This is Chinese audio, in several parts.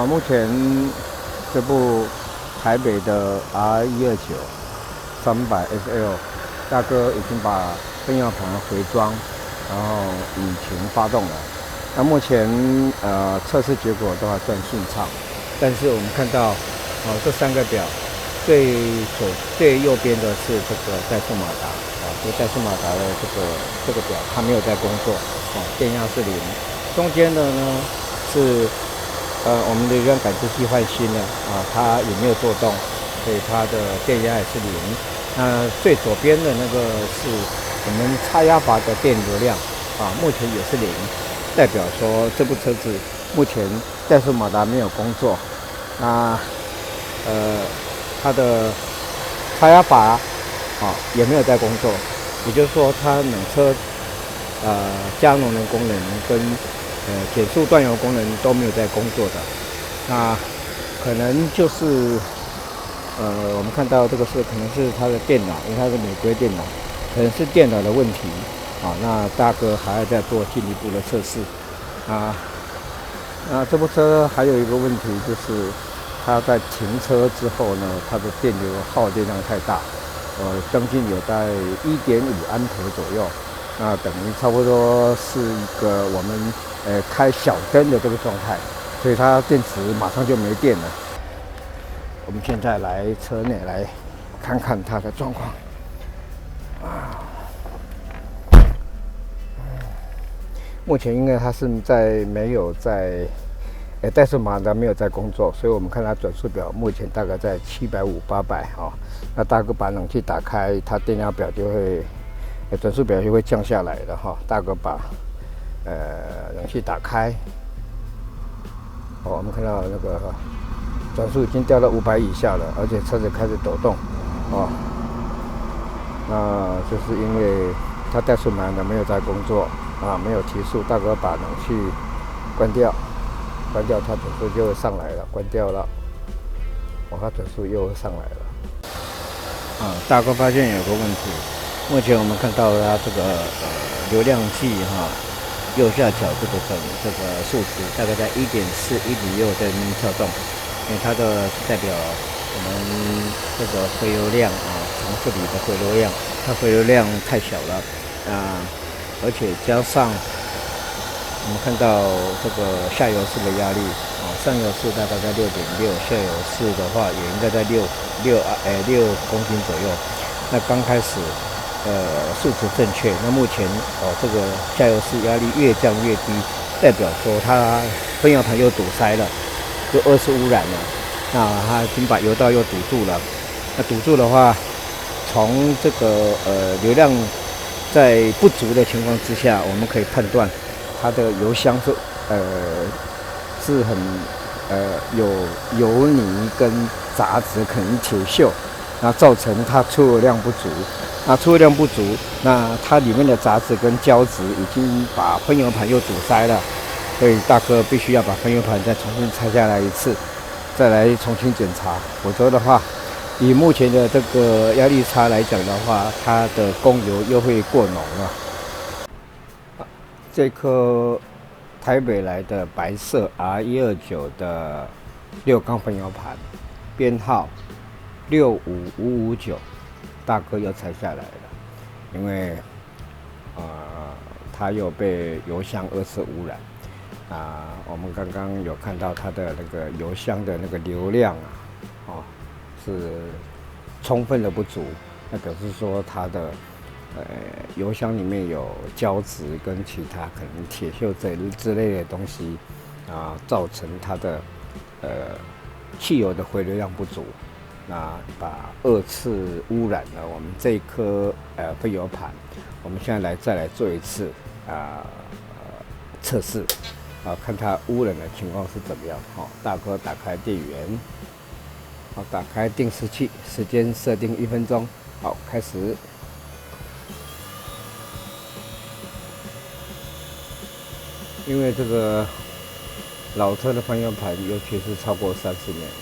目前这部台北的 R129 300SL 大哥已经把变压盘回装，然后引擎发动了。那目前测试结果都还算顺畅，但是我们看到这3个表，最右边的是这个怠速马达这个怠速马达的这个表它没有在工作电压是0，中间的呢是我们的流量感知器换新了它也没有做动，所以它的电压也是0。那最左边的那个是我们插压阀的电流量目前也是0，代表说这部车子目前怠速马达没有工作。那它的插压阀也没有在工作，也就是说它冷车加浓的功能跟减速断油功能都没有在工作的。那可能就是我们看到这个可能是它的电脑，因为它是美规电脑，可能是电脑的问题那大哥还要再做进一步的测试那这部车还有一个问题就是它在停车之后呢，它的电流耗电量太大将近有在1.5安培左右，那等于差不多是一个我们开小灯的这个状态，所以它电池马上就没电了。我们现在来车内来看看它的状况目前因为它是没有在怠速马达没有在工作，所以我们看它转速表目前大概在750、800那大哥把冷气打开，它电压表就会转速表就会降下来了大哥把冷气打开我们看到那个转速已经掉到500以下了，而且车子开始抖动那就是因为它怠速马达没有在工作没有提速，大哥把冷气关掉，它转速就会上来了，关掉了它转速又上来了大哥发现有个问题，目前我们看到它这个流量计右下角这个数值大概在1.4、1.6在那边跳动，因为它的代表我们这个回流量从这里的回流量，它回流量太小了而且加上我们看到这个下游式的压力上游式大概在6.6，下游式的话也应该在6公斤左右。那刚开始数值正确，那目前这个下游式压力越降越低，代表说它分油盘又堵塞了，就2次污染了。那它已经把油道又堵住了。那堵住的话，从这个流量在不足的情况之下，我们可以判断它的油箱是很有油泥跟杂质，可能铁锈，那造成它出油量不足。那出油量不足，那它里面的杂质跟胶质已经把喷油盘又堵塞了，所以大哥必须要把喷油盘再重新拆下来一次，再来重新检查，否则的话，以目前的这个压力差来讲的话，它的供油又会过浓了。这颗台北来的白色 R129的6缸分油盘，编号65559，大哥又拆下来了，因为它又被油箱2次污染。我们刚刚有看到它的那个油箱的那个流量是充分的不足，那表示说它的油箱里面有胶质跟其他可能铁锈之类的东西造成它的汽油的回流量不足，那把2次污染了我们这一颗分油盘。我们现在再来做一次测试看它污染的情况是怎么样。大哥打开电源，打开定时器，时间设定1分钟。好，开始。因为这个老车的分油盘，尤其是超过30年了，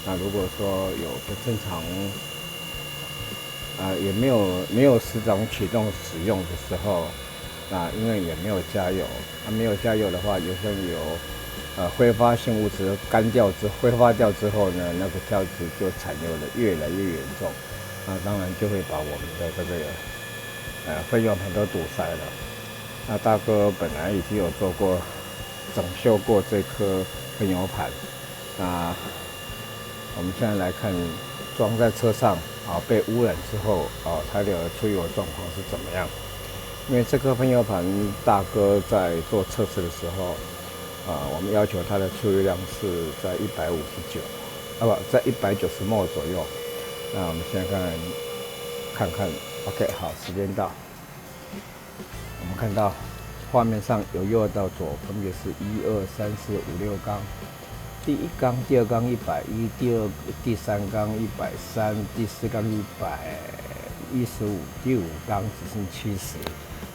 那如果说有不正常也没有时常启动使用的时候，那因为也没有加油，没有加油的话，油箱有挥发性物质挥发掉之后呢，那个胶质就残留的越来越严重，那当然就会把我们的这个分油盘都堵塞了。那大哥本来已经有做过整修过这颗分油盘，那我们现在来看装在车上被污染之后它的出油状况是怎么样？因为这颗分油盘大哥在做测试的时候我们要求它的出油量是在159在190 ml 左右。那我们现在看看 OK 好，时间到。我们看到画面上由右到左分别是1、2、3、4、5、6缸，第1缸、第2缸110，第3缸130，第4缸115，第5缸只剩70，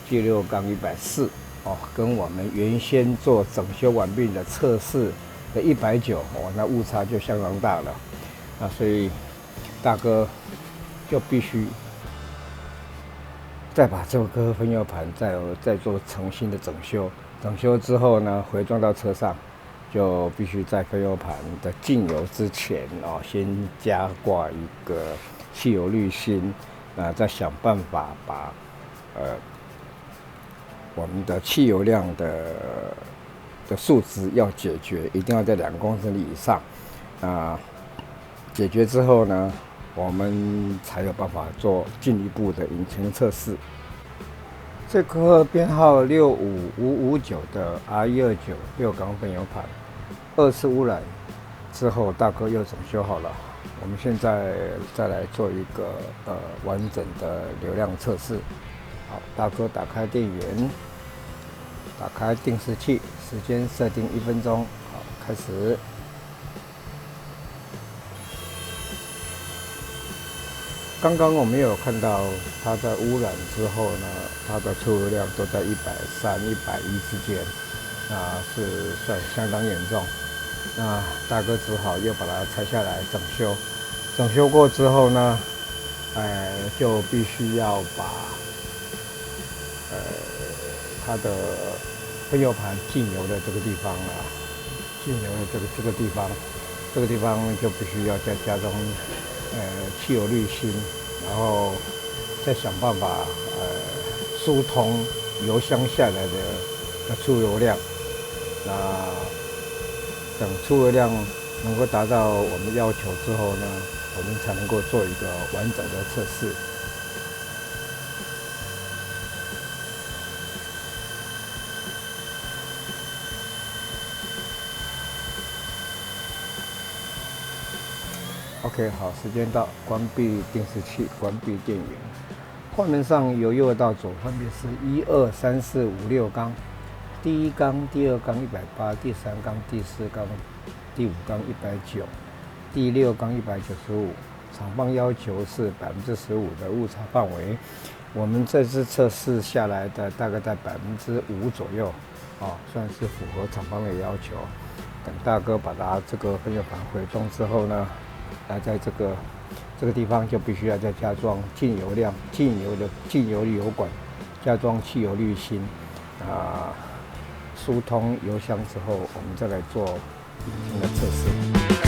第6缸140跟我们原先做整修完毕的测试的190那误差就相当大了。所以大哥就必须再把这颗分油盘再做重新的整修。整修之后呢，回装到车上，就必须在分油盘的进油之前先加挂一个汽油滤芯，再想办法把我们的汽油量的数值要解决，一定要在2公升以上。解决之后呢，我们才有办法做进一步的引擎测试。这颗编号65559的 R129 6缸分油盘，2次污染之后，大哥又整修好了。我们现在再来做一个完整的流量测试。好，大哥打开电源，打开定时器，时间设定1分钟。好，开始。刚刚我们有看到它在污染之后呢，它的出油量都在130、110之间，是算相当严重。那大哥只好又把它拆下来整修。整修过之后呢，就必须要把它的分油盘进油的这个地方进油的这个地方就必须要再加装汽油滤芯，然后再想办法疏通油箱下来的出油量。那等出油量能够达到我们要求之后呢，我们才能够做一个完整的测试。OK， 好，时间到，关闭定时器，关闭电源。画面上由右到左分别是1、2、3、4、5、6缸，第1缸、第2缸180，第3缸、第4缸、第5缸190，第6缸195。厂方要求是15%的误差范围，我们这次测试下来的大概在5%左右，算是符合厂方的要求。等大哥把它这个分油盘回装之后呢，在这个地方就必须要再加装进油油管，加装汽油滤芯。疏通油箱之后，我们再来做那个测试。